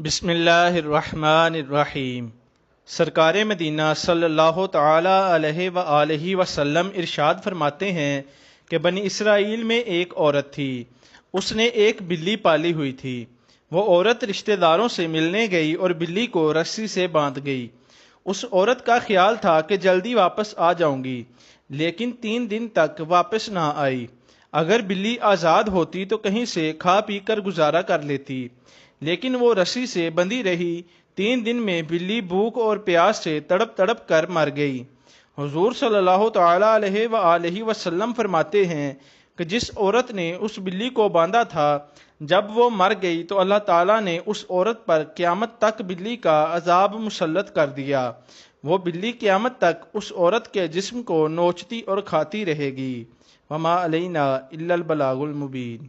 بسم اللہ الرحمن الرحیم۔ سرکار مدینہ صلی اللہ تعالی علیہ وآلہ وسلم ارشاد فرماتے ہیں کہ بنی اسرائیل میں ایک عورت تھی، اس نے ایک بلی پالی ہوئی تھی۔ وہ عورت رشتہ داروں سے ملنے گئی اور بلی کو رسی سے باندھ گئی۔ اس عورت کا خیال تھا کہ جلدی واپس آ جاؤں گی، لیکن 3 دن تک واپس نہ آئی۔ اگر بلی آزاد ہوتی تو کہیں سے کھا پی کر گزارا کر لیتی، لیکن وہ رسی سے بندھی رہی۔ 3 دن میں بلی بھوک اور پیاس سے تڑپ تڑپ کر مر گئی۔ حضور صلی اللہ تعالی علیہ وآلہ وسلم فرماتے ہیں کہ جس عورت نے اس بلی کو باندھا تھا، جب وہ مر گئی تو اللہ تعالیٰ نے اس عورت پر قیامت تک بلی کا عذاب مسلط کر دیا۔ وہ بلی قیامت تک اس عورت کے جسم کو نوچتی اور کھاتی رہے گی۔ وما علینا الا البلاغ المبین۔